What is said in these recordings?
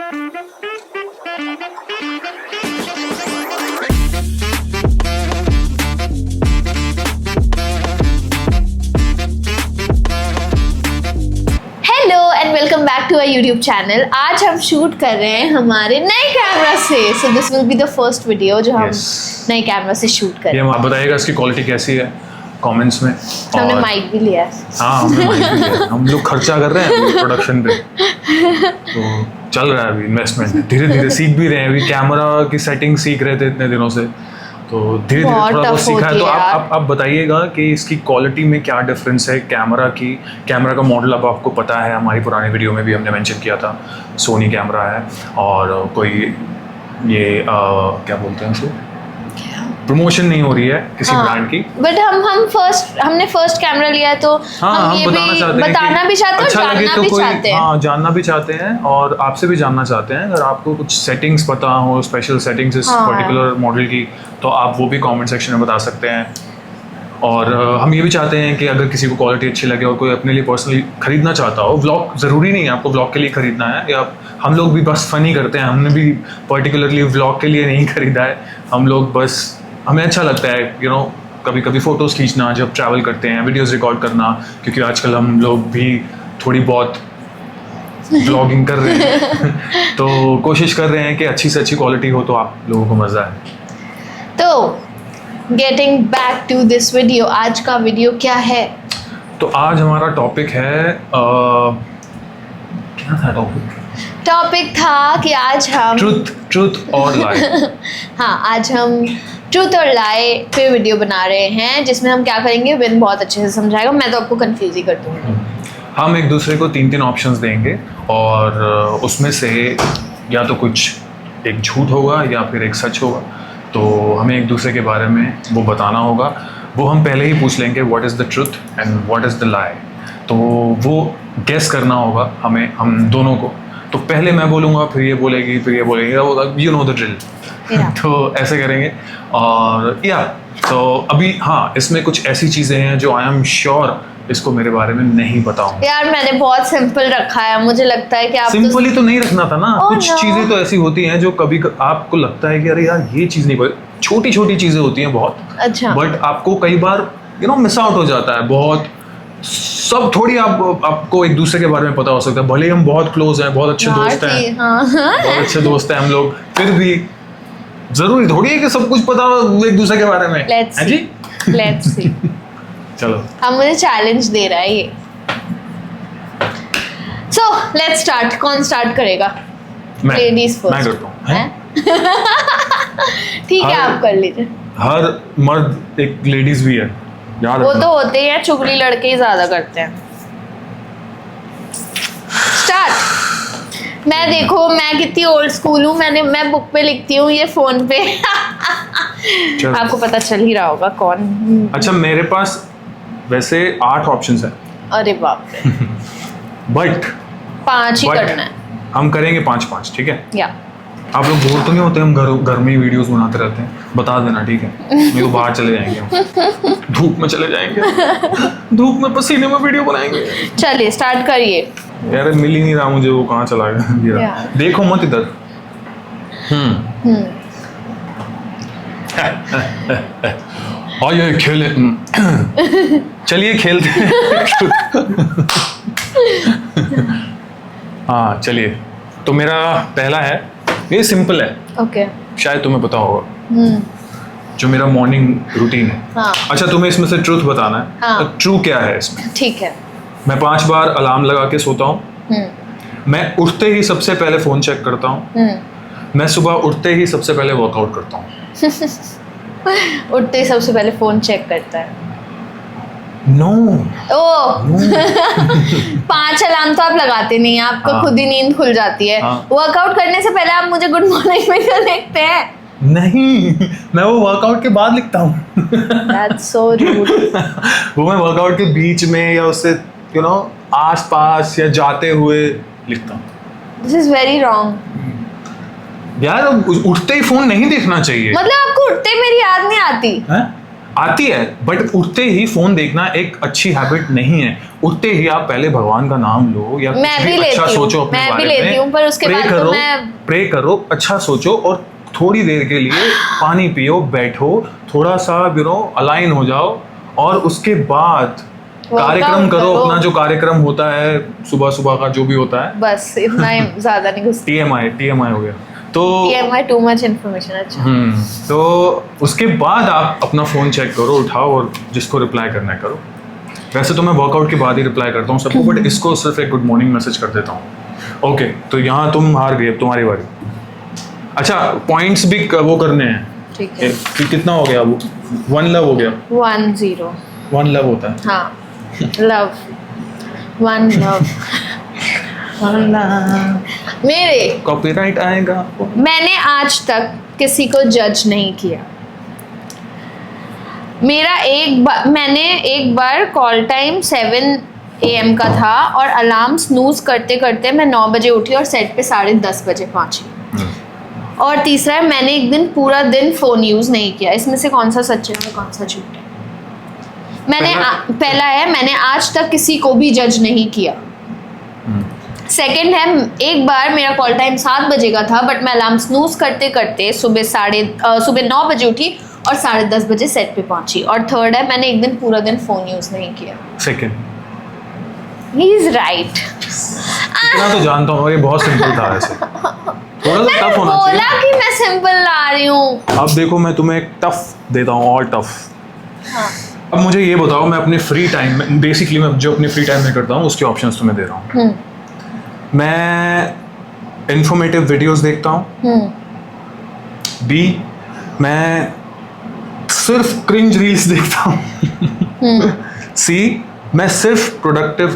Welcome back to our YouTube channel. आज हम shoot कर रहे हैं हमारे नए कैमरा से। So this will be the first video जो हम नए कैमरा से शूट कर रहे हैं। आप बताइएगा इसकी क्वालिटी कैसी है कमेंट्स में। हमने माइक भी लिया है। हाँ, हमने माइक भी लिया है। हम लोग खर्चा कर रहे हैं प्रोडक्शन पे, तो चल रहा है अभी इन्वेस्टमेंट। धीरे धीरे सीख भी रहे हैं। अभी कैमरा की सेटिंग सीख रहे थे इतने दिनों से, तो धीरे धीरे थोड़ा बहुत सीखा है। तो आप बताइएगा कि इसकी क्वालिटी में क्या डिफरेंस है कैमरा का मॉडल। अब आपको पता है, हमारी पुरानी वीडियो में भी हमने मेंशन किया था, सोनी कैमरा है और कोई ये क्या बोलते हैं उसे, प्रमोशन नहीं हो रही है किसी ब्रांड की। बट हमने फर्स्ट कैमरा लिया है, तो हम ये बताना भी चाहते हैं, जानना भी चाहते हैं और आपसे भी जानना चाहते हैं। अगर आपको कुछ सेटिंग्स पता हो, स्पेशल सेटिंग्स इस पर्टिकुलर मॉडल की, तो आप वो भी कमेंट सेक्शन में बता सकते हैं। और हम ये भी चाहते हैं कि अगर किसी को क्वालिटी अच्छी लगे और कोई अपने लिए पर्सनली खरीदना चाहता हो, व्लॉग ज़रूरी नहीं है आपको व्लॉग के लिए खरीदना है, या हम लोग भी बस फनी करते हैं। हमने भी पर्टिकुलरली व्लॉग के लिए नहीं खरीदा है। हम लोग बस, हमें अच्छा लगता है कभी कभी फ़ोटोज़ खींचना जब ट्रैवल करते हैं, वीडियोज़ रिकॉर्ड करना, क्योंकि आजकल हम लोग भी थोड़ी बहुत व्लॉगिंग कर रहे हैं तो कोशिश कर रहे हैं कि अच्छी से अच्छी क्वालिटी हो तो आप लोगों को मज़ा आए। तो getting back to this video, आज का वीडियो क्या है? तो आज हमारा टॉपिक है क्या था टॉपिक था कि आज हम ट्रूथ और लाई हाँ, आज हम ट्रूथ और लाई पे वीडियो बना रहे हैं, जिसमें हम क्या करेंगे विन बहुत अच्छे से समझाएगा। मैं तो आपको कंफ्यूज ही कर दूंगी। हम एक दूसरे को 3 ऑप्शंस देंगे और उसमें से या तो कुछ एक झूठ होगा या फिर एक सच होगा। तो हमें एक दूसरे के बारे में वो बताना होगा। वो हम पहले ही पूछ लेंगे what is the truth and what is the लाई। तो वो गेस करना होगा हम दोनों को। तो पहले मैं बोलूँगा, फिर ये बोलेगी, फिर ये बोलेगी, यू नो द ड्रिल। तो ऐसे करेंगे। और तो अभी हाँ, इसमें कुछ ऐसी चीज़ें हैं जो आई एम श्योर इसको मेरे बारे में नहीं पता हूँ। यार मैंने बहुत सिंपल रखा है, मुझे लगता है कि आप सिंपल ही तो नहीं रखना था ना। कुछ चीजें तो ऐसी होती हैं जो कभी आपको लगता है कि अरे यार ये चीज नहीं पता। छोटी छोटी चीजें होती हैं बहुत, अच्छा, बट आपको कई बार मिस आउट हो जाता है बहुत। सब थोड़ी आपको एक दूसरे के बारे में पता हो सकता है, भले हम बहुत क्लोज हैं, बहुत अच्छे दोस्त हैं, बहुत अच्छे दोस्त हैं हम लोग, फिर भी जरूरी थोड़ी है कि सब कुछ पता हो एक दूसरे के बारे में। लेट्स सी चलो, हम मुझे चैलेंज दे रहा है ये। So let's start. कौन स्टार्ट करेगा? Ladies first. मैं करता हूँ। ठीक है, आप कर लीजिए। हर मर्द एक लेडीज भी है, याद वो तो होते हैं, चुगली लड़के ही ज्यादा करते हैं। स्टार्ट। मैं देखो, मैं कितनी ओल्ड स्कूल हूँ। मैं बुक पे लिखती हूँ, ये फोन पे आपको पता चल ही रहा होगा कौन। अच्छा, मेरे पास वैसे 8 ऑप्शंस हैं। अरे बाप रे। बट 5 ही करना है। हम करेंगे 5-5, ठीक है? या आप लोग बोर तो नहीं होते? हम घर में ही वीडियोस बनाते रहते हैं, बता देना, ठीक है? नहीं तो बाहर चले जाएंगे हम, धूप में चले जाएंगे, धूप में पसीने में वीडियो बनाएंगे। चलिए स्टार्ट करिए। यार मिल ही नहीं रहा मुझे, वो कहाँ चला गया? देखो मत इधर। और ये खेले चलिए खेलते हैं। हाँ चलिए, तो मेरा पहला है, ये सिंपल है। ओके। शायद तुम्हें पता होगा। जो मेरा मॉर्निंग रूटीन है। हाँ। अच्छा, तुम्हें इसमें से ट्रूथ बताना है। हाँ। ट्रू क्या है इसमें? ठीक है। मैं 5 बार अलार्म लगा के सोता हूँ। मैं उठते ही सबसे पहले फोन चेक करता हूँ। मैं सुबह उठते ही सबसे पहले वर्कआउट करता हूँ। उठते ही सबसे पहले फोन चेक करता है। नो। 5 अलार्म तो आप लगाते नहीं हैं, आपको खुद ही नींद खुल जाती है। वर्कआउट करने से पहले आप मुझे गुड मॉर्निंग में क्यों लिखते हैं? नहीं, मैं वो वर्कआउट के बाद लिखता हूँ। That's so rude. वो मैं वर्कआउट के बीच में या उससे आस पास या जाते हुए लिखता हूँ। This is very wrong. यार उठते ही फोन नहीं देखना चाहिए। मतलब आपको उठते मेरी याद नहीं आती? आती है, बट उठते ही फोन देखना एक अच्छी हैबिट नहीं है। उठते ही आप पहले भगवान का नाम लो या मैं कुछ भी भी अच्छा लेती हूँ, सोचो अपने मैं भी बारे लेती हूँ, में, पर उसके प्रे बाद तो करो, मैं प्रे करो, अच्छा सोचो और थोड़ी देर के लिए पानी पियो, बैठो, थोड़ा सा अलाइन हो जाओ और उसके बाद कार्यक्रम करो अपना, जो कार्यक्रम होता है सुबह सुबह का जो भी होता है। बस इतना ही, ज्यादा नहीं घुस। TMI हो गया तो TMI, टू मच इन्फॉर्मेशन। अच्छा तो उसके बाद आप अपना फोन चेक करो, उठाओ और जिसको रिप्लाई करना है करो। वैसे तो मैं वर्कआउट के बाद ही रिप्लाई करता हूँ सबको, बट इसको सिर्फ एक गुड मॉर्निंग मैसेज कर देता हूँ। ओके, तो यहाँ तुम हार गए, अब तुम्हारी बारी। अच्छा, पॉइंट्स भी वो करने हैं। ठीक है, कितना हो गया वो? 1 लव हो गया। 1-0। 1 लव होता है। हाँ, लव, 1 लव। मेरे कॉपीराइट आएगा। मैंने आज तक किसी को जज नहीं किया। मेरा मैंने एक बार कॉल टाइम 7 AM का था और अलार्म स्नूज करते करते मैं 9 बजे उठी और सेट पे 10:30 बजे पहुंची। और तीसरा है, मैंने एक दिन पूरा दिन फोन यूज नहीं किया। इसमें से कौन सा सच है और कौन सा झूठ है? पहला है, मैंने आज तक किसी को भी जज नहीं किया। सेकंड है, एक बार मेरा कॉल टाइम 7 बजे का था, बट मैं अलार्म स्नूज करते करते सुबह 9 बजे उठी और 10:30 बजे सेट पे पहुंची। और थर्ड है, मैंने एक दिन पूरा दिन फोन यूज नहीं किया। सेकंड। He is right. इतना तो जानता हूँ, ये बहुत सिंपल था ऐसे। थोड़ा सा टफ होना चाहिए। बोला कि मैं सिंपल ला रही हूँ। अब देखो, मैं तुम्हें एक टफ देता हूँ और टफ। हाँ। अब मुझे ये बताओ, मैं अपने फ्री टाइम में बेसिकली मैं जो अपने फ्री टाइम में करता हूँ उसके ऑप्शंस तुम्हें दे रहा हूँ। मैं इंफॉर्मेटिव वीडियोस देखता हूँ। बी, मैं सिर्फ क्रिंज रील्स देखता हूँ। सी, मैं सिर्फ प्रोडक्टिव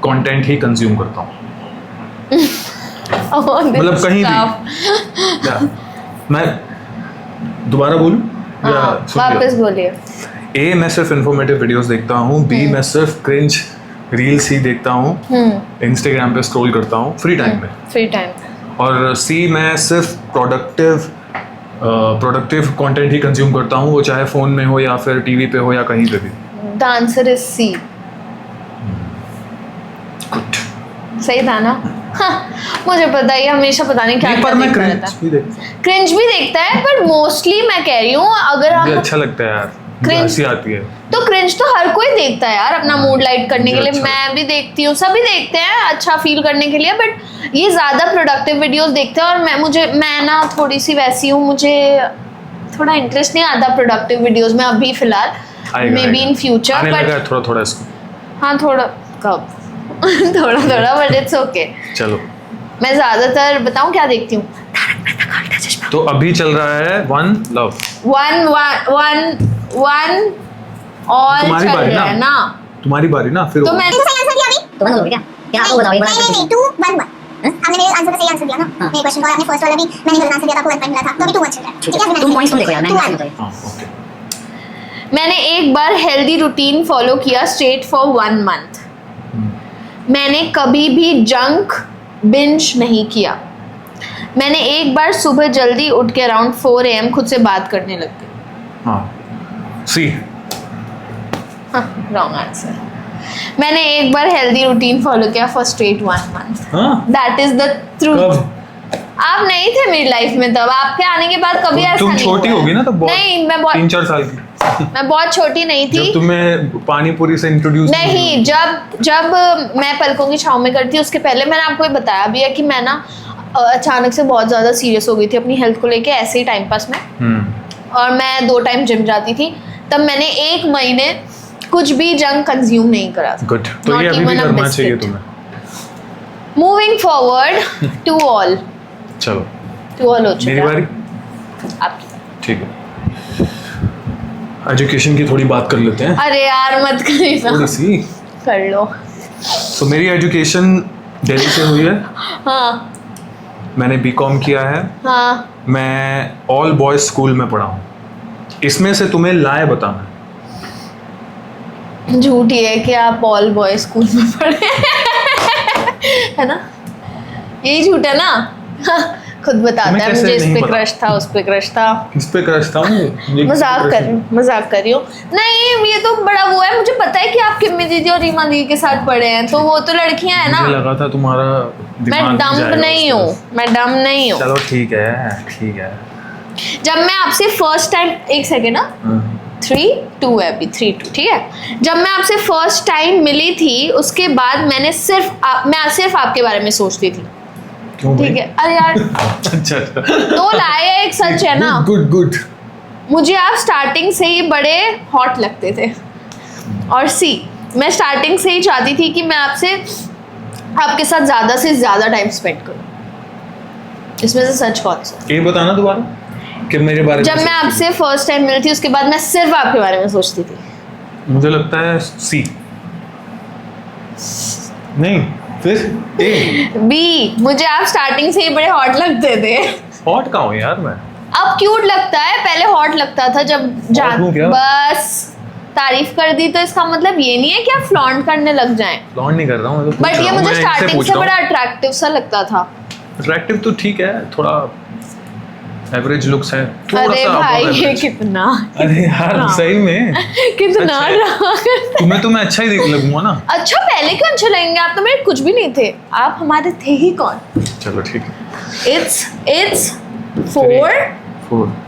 कंटेंट ही कंज्यूम करता हूँ। मतलब कहीं भी। या, मैं दोबारा बोलूं या वापस बोलिए। ए, मैं सिर्फ इंफॉर्मेटिव वीडियोस देखता हूँ। बी, मैं सिर्फ क्रिंज रील्स ही देखता हूँ, इंस्टाग्राम पे स्क्रॉल करता हूँ फ्री टाइम में। और सी, मैं सिर्फ प्रोडक्टिव कंटेंट ही कंज्यूम करता हूँ, वो चाहे फोन में हो या फिर टीवी पे हो या कहीं पे भी। The answer is C. Good, सही था ना? हाँ, मुझे पता है, हमेशा पता नहीं क्या पर मैं क्रिंज भी देखता है, पर मोस्टली मैं कह रही हूँ, अगर आप अच्छा लगता है यार, हंसी आती है। तो क्रिंज तो हर कोई देखता है यार, अपना मूड लाइट करने के लिए। अच्छा, मैं भी देखती हूँ, सभी देखते हैं अच्छा फील करने के लिए, बट ये ज्यादा प्रोडक्टिव वीडियोस देखते हैं। और मैं ना थोड़ी सी वैसी हूँ, मुझे थोड़ा इंटरेस्ट नहीं आता प्रोडक्टिव वीडियोस में अभी फिलहाल, may be in future. But थोड़ा इसको, हाँ थोड़ा, कब थोड़ा बट इट्स ओके। चलो, मैं ज्यादातर बताऊं क्या देखती हूँ? तो अभी चल रहा है 1 लव। 1 और तुम्हारी चल बारी रहा है ना? तुम्हारी बारी ना, फिर तो मैं सही आंसर दिया अभी, तो 1 हो गया क्या? आपको बताओ, नहीं 2 1 1। हमने मेरे आंसर का सही आंसर दिया ना मेरे क्वेश्चन का, और आपने फर्स्ट वाला भी मैंने गलत आंसर दिया था, आपको 1 पॉइंट मिला था, तो अभी 2 1 चल रहा है। ठीक है, तुम पॉइंट्स तुम देखो यार, मैं नहीं बताई। हां, ओके। मैंने एक बार हेल्दी रूटीन फॉलो किया स्ट्रेट फॉर 1 मंथ। मैंने कभी भी जंक बिंज नहीं किया। मैंने एक बार सुबह जल्दी उठ के अराउंड 4 AM खुद से बात करने लग गई। हाँ, सी। Wrong answer. मैंने एक बार हेल्दी रूटीन फॉलो किया for straight 1 month. That is the truth. आप नहीं थे मेरी लाइफ में तब, आपके आने के बाद कभी ऐसा नहीं हुआ। तुम छोटी होगी ना तब, नहीं, मैं बहुत 3-4 साल की। मैं बहुत छोटी नहीं थी जब तुम्हें पानी पूरी से इंट्रोड्यूस नहीं, जब मैं पलकों की छांव में करती, उसके पहले मैंने आपको ये बताया भी है कि मैं ना अचानक से बहुत ज़्यादा सीरियस हो गई थी अपनी हेल्थ को लेके, ऐसे ही टाइम पास में। और मैं 2 टाइम जिम जाती थी, तब मैंने 1 महीने कुछ भी जंक कंज्यूम नहीं करा था। गुड, तो ये अभी भी करना चाहिए तुम्हें। Moving forward to all. चलो, टू ऑल हो चुका। मेरी बारी। आपकी। ठीक है, एजुकेशन की थोड़ी बात कर लेते हैं। अरे यार मत करिए ना, थोड़ी सी कर लो। तो मेरी एजुकेशन दिल्ली से हुई है। हाँ मैंने बीकॉम किया है। हाँ, मैं ऑल बॉयज स्कूल में पढ़ा हूँ। इसमें से तुम्हें लाए बताना है। झूठ ही है कि आप ऑल बॉय स्कूल में पढ़े है ना? यही झूठ है ना? खुद बताता है मुझे इस पे क्रश था, उस पे क्रश था। इस पे क्रश था मुझे। मजाक कर रही हूँ। नहीं ये तो बड़ा वो है, मुझे पता है कि आप किम्मी दीदी और रीमा दीदी के साथ पढ़े हैं, तो वो तो लड़कियां हैं ना। मुझे लगा था तुम्हारा मैं डम्प नहीं हूँ, मैं डम्प नहीं हूँ। चलो ठीक है। जब मैं आपसे फर्स्ट टाइम, एक सेकेंड ना, 3-2 है अभी, 3-2 ठीक है। जब मैं आपसे फर्स्ट टाइम मिली थी उसके बाद मैं सिर्फ आपके बारे में सोचती थी। क्यों ठीक है, अरे यार अच्छा 2 लाए हैं, एक सच है ना। गुड। मुझे आप स्टार्टिंग से ही बड़े हॉट लगते थे। और मैं स्टार्टिंग से ही चाहती थी कि मैं आपके साथ ज्यादा से ज्यादा टाइम स्पेंड करूं। इसमें से सच कौन सा? ये बताना दोबारा कि मेरे बारे में। जब मैं आपसे फर्स्ट टाइम मिली थी उसके बाद मैं सिर्फ आपके बारे में सोचती थी। मुझे लगता है सी। नहीं फिर ए। बी। मुझे आप स्टार्टिंग से ही बड़े हॉट लगते थे। हॉट कहाँ हूँ यार मैं? अब क्यूट लगता है, पहले हॉट लगता था जब बस तारीफ कर दी तो इसका मतलब ये नहीं है कि आप फ्लॉन्ट करने लग जाएं। फ्लॉन्ट नहीं कर रहा हूँ, बट ये मुझे स्टार्टिंग से बड़ा अट्रैक्टिव सा लगता था। अट्रैक्टिव तो ठीक है, थोड़ा एवरेज लुक्स है, थोड़ा अरे सा भाई above ये average। कितना अरे यार सही में कितना अच्छा तुम्हें अच्छा ही देख लगूंगा ना। अच्छा पहले क्यों अच्छे लगेंगे? आप तो मेरे कुछ भी नहीं थे, आप हमारे थे ही कौन। चलो ठीक है। It's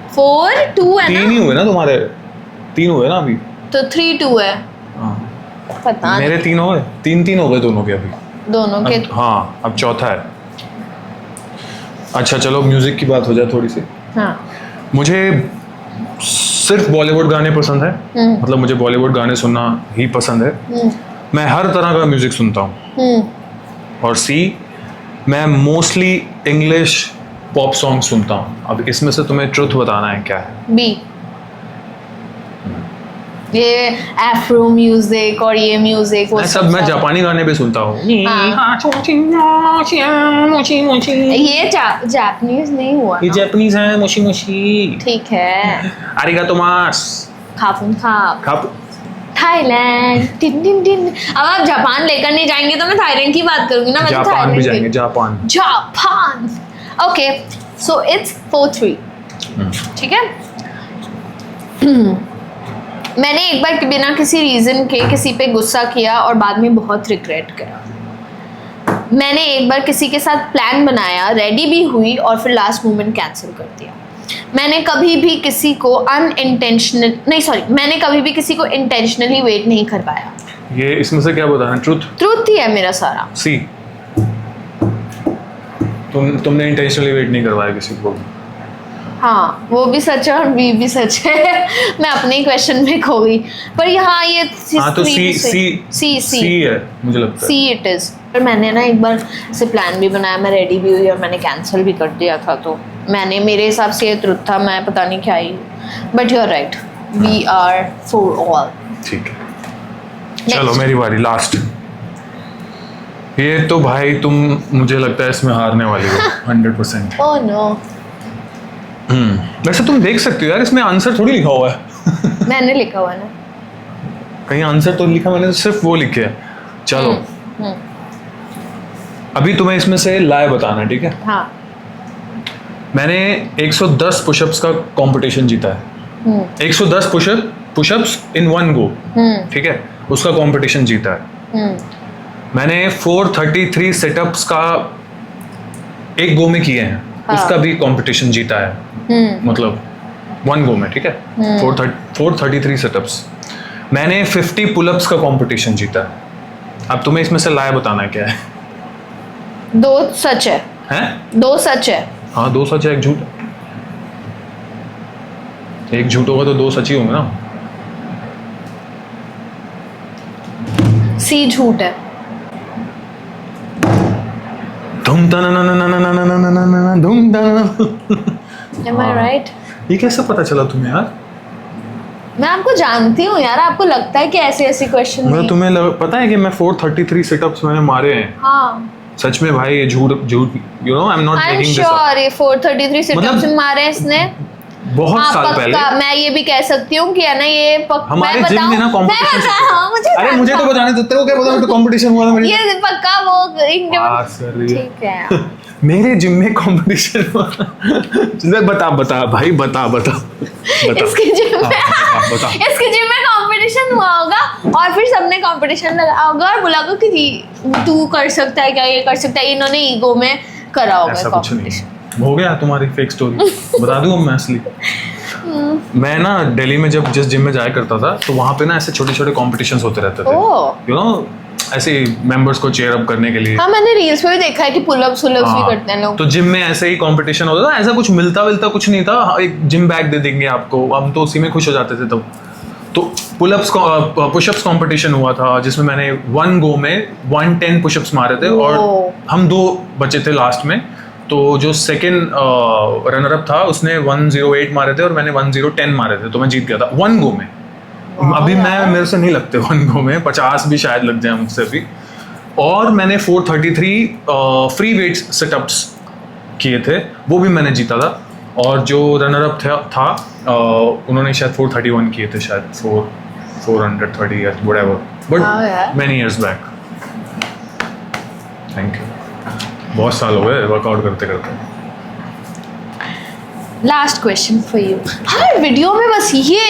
4-2 है ना? 3 ही हुए ना तुम्हारे? 3 हुए ना अभी? तो 3-2 है। हाँ पता मेरे 3 हो गए, 3-3 हो गए दोनों के अभी। दोनों के। हाँ अब चौथा है। अच्छा चलो म्यूजिक की बात हो जाए थोड़ी सी। हाँ। मुझे सिर्फ बॉलीवुड गाने पसंद है, मतलब मुझे बॉलीवुड गाने सुनना ही पसंद है। मैं हर तरह का म्यूजिक सुनता हूँ। और सी, मैं मोस्टली इंग्लिश पॉप सॉन्ग सुनता हूँ। अब इसमें से तुम्हें ट्रुथ बताना है क्या है। बी। ये एफ्रो म्यूजिक और ये म्यूजिक मैं जापानी गाने भी सुनता हूँ। ये जापानीज नहीं हुआ ये ना? जापानीज है, मोशी मोशी। ठीक है। आरिगातो मास। खापुन खाप। खाप। थाईलैंड। Tin tin tin. अब आप जापान लेकर नहीं जाएंगे तो मैं थाईलैंड की बात करूंगी ना। मैं तो जापान भी थाईलैंड जाएंगे, जापान। ओके सो इट्स 4-3 ठीक है। मैंने एक बार बिना किसी रीजन के किसी पे गुस्सा किया और बाद में बहुत रिग्रेट करा। मैंने एक बार किसी के साथ प्लान बनाया, रेडी भी हुई और फिर लास्ट मोमेंट कैंसिल कर दिया। मैंने कभी भी किसी को मैंने कभी भी किसी को इंटेंशनली वेट नहीं करवाया। ये इसमें से क्या बताना? ट्रूथ ही है मेरा सारा। सी। तुमने इंटेंशनली वेट नहीं करवाया किसी को। हाँ वो भी सच है और बी भी सच है। मैं अपने ही क्वेश्चन में खो गई, पर यहाँ ये तो सी है मुझे लगता है। See it is. पर मैंने ना एक बार से प्लान भी बनाया, मैं रेडी भी हुई और मैंने कैंसिल भी कर दिया था। तो मैंने मेरे हिसाब से ये ट्रुथ था, मैं पता नहीं क्या ही। But you are right, we are for all. ठीक है चलो मेरी बारी, लास्ट। ये तो भाई तुम मुझे लगता है इसमें हारने वाली हो 100%। Oh no. वैसे तुम देख सकते हो यार, इसमें आंसर थोड़ी लिखा हुआ है। मैंने लिखा हुआ है ना कहीं आंसर तो लिखा, मैंने तो सिर्फ वो लिखे है। चलो अभी तुम्हें इसमें से लाए बताना, ठीक है? हाँ। मैंने 110 पुशअप्स का कंपटीशन जीता है। 110 पुशअप्स इन वन गो, ठीक है, उसका कंपटीशन जीता है। मैंने 433 सेटअप्स का एक गो में किए हैं, उसका भी कंपटीशन जीता है। मतलब वन गो में, ठीक है। 433 सेटअप्स। मैंने 50 पुलअप्स का कंपटीशन जीता है। अब तुम्हें इसमें से लाया बताना है क्या है। 2 सच है। हैं? 2 सच है। हाँ 2 सच है, 1 झूठ। एक झूठ होगा तो 2 सच ही होंगे ना। सी झूठ है। धूम Am I right? ये कैसे पता चला तुम्हें यार? मैं आपको जानती हूँ यार, आपको लगता है कि ऐसे क्वेश्चन मतलब तुम्हें पता है कि मैं 433 सिटअप्स मैंने मारे हैं। हाँ सच में भाई, ये झूठ you know, I am not making this sure. ये 433 सिटअप्स मारे हैं इसने बहुत साल पहले। मैं ये भी कह सकती हूँ कि है ना ये हमारे जिम में ना कंपटीशन। अरे मुझे तो बताने दो, तेरे को क्या पता? तो कंपटीशन हुआ था मेरे। ये पक्का वो इनके ठीक है। मेरे जिम में कंपटीशन बता भाई बता इसके जिम में बता। इसके जिम में कंपटीशन हुआ होगा और फिर सबने कंपटीशन लगाया होगा और बोला होगा कि तू कर सकता है क्या, ये कर सकता है, इन्होंने ईगो में करा होगा ऐसा कुछ नहीं कंपटीशन। हो गया तुम्हारी फेक स्टोरी। बता दूं मैं असली। मैं ना दिल्ली में जब जिस जिम में जाया करता था तो वहाँ पे ना ऐसे छोटे छोटे कॉम्पिटिशन्स होते रहते थे, ओह। यू नो, ऐसे मेंबर्स को चेयर अप करने के लिए। हाँ, मैंने रील्स में भी देखा है कि पुलअप्स भी करते हैं लोग। तो जिम में ऐसे ही कंपटीशन होता था, ऐसा कुछ मिलता कुछ नहीं था, एक जिम बैग दे देंगे आपको, हम तो उसी में खुश हो जाते थे। तो पुशअप्स कंपटीशन हुआ था जिसमें मैंने 1 गो में 110 पुशअप्स मारे थे और हम 2 बचे थे लास्ट में। तो जो सेकंड रनर अप था उसने 108 मारे थे और मैंने 1010 मारे थे, तो मैं जीत गया था 1 गो में। अभी मेरे से नहीं लगते 1 गो में, 50 भी शायद लग जाए मुझसे भी। और मैंने 433 फ्री वेट्स सेटअप्स किए थे, वो भी मैंने जीता था। और जो रनर अप था उन्होंने शायद 431 किए थे, शायद 430 whatever, but many years back. Thank you, बहुत साल हो गए वर्कआउट करते करते। Last question for you. Her video में बस ये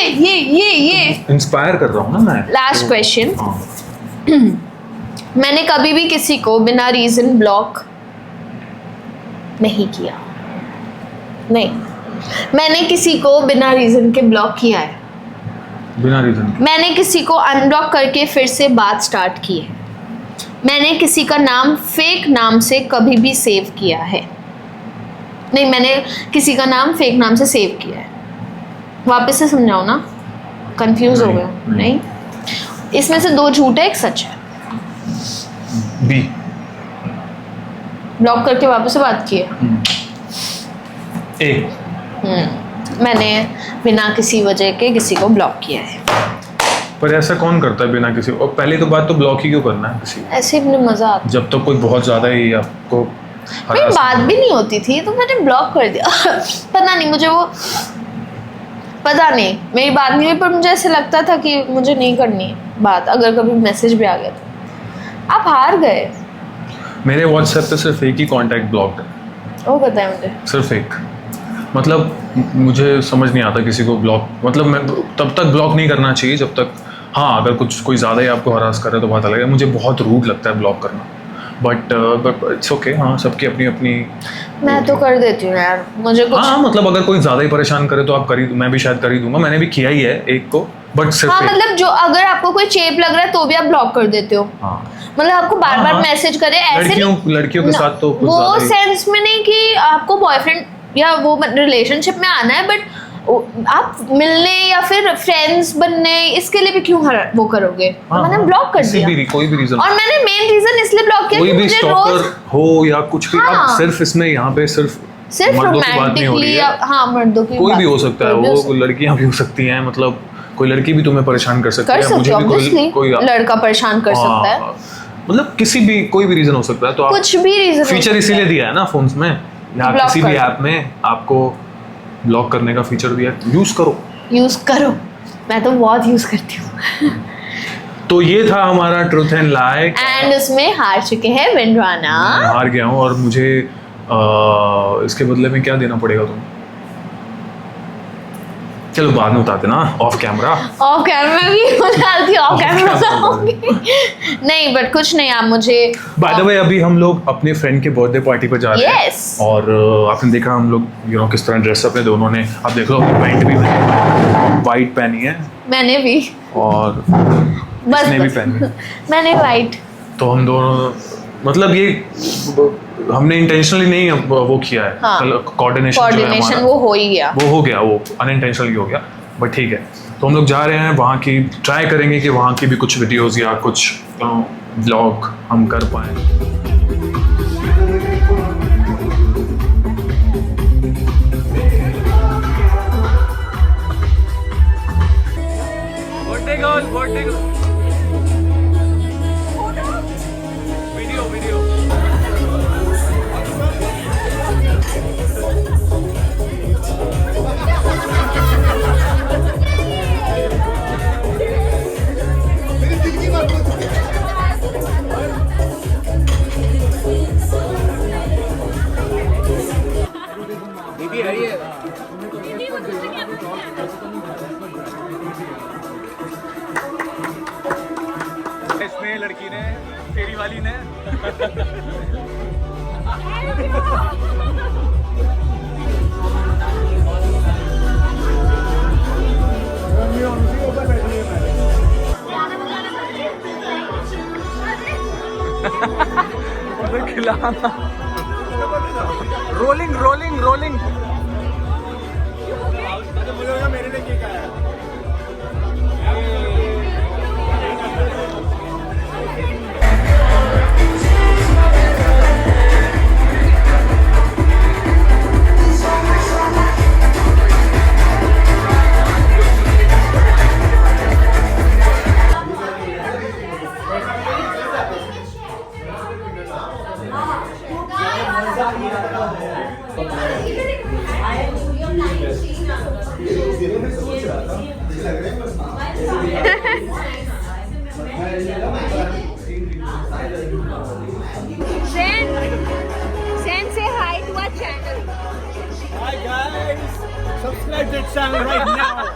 इंस्पायर कर रहा हूँ ना मैं। Last question. मैंने कभी भी किसी को बिना रीजन ब्लॉक नहीं किया। नहीं, मैंने किसी को बिना रीजन के ब्लॉक किया है। बिना रीजन? मैंने किसी को अनब्लॉक करके फिर से बात स्टार्ट की है। मैंने किसी का नाम फेक नाम से कभी भी सेव किया है। नहीं, मैंने किसी का नाम फेक नाम से सेव किया है। वापस से समझाओ ना, कंफ्यूज हो गया। नहीं, इसमें से 2 झूठ है, 1 सच है। बी, ब्लॉक करके वापस से बात की है। ए, मैंने बिना किसी वजह के किसी को ब्लॉक किया है। पर ऐसा कौन करता है बिना किसी? और पहली तो बात तो ब्लॉक ही क्यों करना है किसी? ऐसे ही मजा आता। जब तक कोई बहुत ज्यादा ही आपको मेरी बात भी नहीं होती थी तो मैंने ब्लॉक कर दिया। पता नहीं मुझे वो, पता नहीं मेरी बात नहीं हुई, पर मुझे ऐसे लगता था कि मुझे नहीं करनी है बात। अगर कभी मैसेज भी आ गया तो आप हार गए। मेरे व्हाट्सएप पे सिर्फ एक ही कांटेक्ट ब्लॉक्ड है। वो पता है मुझे, सिर्फ एक। मतलब मुझे समझ नहीं आता किसी को ब्लॉक, मतलब मैं तब तक ब्लॉक नहीं करना चाहिए जब तक, हाँ अगर कोई ज़्यादा ही आपको हरास कर रहा है तो बात अलग है। मुझे बहुत रूड लगता है ब्लॉक करना, बट इट्स ओके। हाँ, सबकी अपनी अपनी। मैं तो कर देती हूँ यार, मुझे कुछ। हाँ, मतलब अगर कोई ज़्यादा ही परेशान करे तो आप मैं भी शायद कर ही दूंगा। मैंने भी किया ही है एक को, बट सिर्फ हाँ, मतलब जो अगर आपको कोई चेप लग रहा है तो भी आप ब्लॉक कर देते हो। हाँ, मतलब आपको बार बार मैसेज करे ऐसे लड़कियों के साथ तो कुछ वो ज़्यादा ही। सेंस में नहीं कि आपको बॉयफ्रेंड या वो रिलेशनशिप में आना है, बट आप मिलने या फिर फ्रेंड्स बनने, इसके लिए भी क्यों वो करोगे? हाँ, मैंने ब्लॉक कर दिया। कोई भी रीजन। और मैंने मेन रीजन इसलिए ब्लॉक किया कोई कि भी मुझे स्टॉकर रोज हो या कुछ भी। हाँ। अब सिर्फ इसमें यहाँ पे सिर्फ मर्दों की बात नहीं हो रही है। हाँ, मर्दों की कोई बात, भी हो सकता है, वो लड़कियां भी हो सकती हैं। मतलब कोई लड़की भी तुम्हें परेशान कर सकती है, मुझे भी कोई लड़का परेशान कर सकता है। मतलब कोई भी रीजन हो सकता है। तो कुछ भी रीजन फीचर इसीलिए दिया है ना फोन्स में या किसी भी ऐप में, आपको ब्लॉक करने का फीचर दिया है। यूज करो। मैं तो बहुत यूज करती हूँ। तो ये था हमारा ट्रूथ एंड लाई, एंड उसमें हार चुके हैं विंडवाना। मैं हार गया हूँ और मुझे इसके बदले में क्या देना पड़ेगा तुम्हें? चलो बाद में बताते ना, ऑफ कैमरा भी बताती, ऑफ कैमरा बताऊंगी। नहीं, बट कुछ नहीं, आप मुझे बाय द वे अभी हम लोग अपने फ्रेंड के बर्थडे पार्टी पर जा रहे हैं। Yes. और आपने देखा हम लोग किस तरह ड्रेस अपने दोनों ने, आप देख लो पैंट भी वाइट पहनी है, मैंने भी, और बस इसने भी पहनी। मैंने वाइट। तो हम दोनों, मतलब ये हमने इंटेंशनली नहीं वो किया है। हाँ। कोऑर्डिनेशन वो हो ही गया, वो हो गया, वो अनइंटेंशनली हो गया, बट ठीक है। तो हम लोग जा रहे हैं वहाँ की, ट्राई करेंगे कि वहाँ की भी कुछ वीडियोस या कुछ व्लॉग हम कर पाएँ। वाली ने खिलाना रोलिंग रोलिंग रोलिंग मेरे लिए क्या है Sen say hi to our channel. Hi guys, subscribe to the channel right now.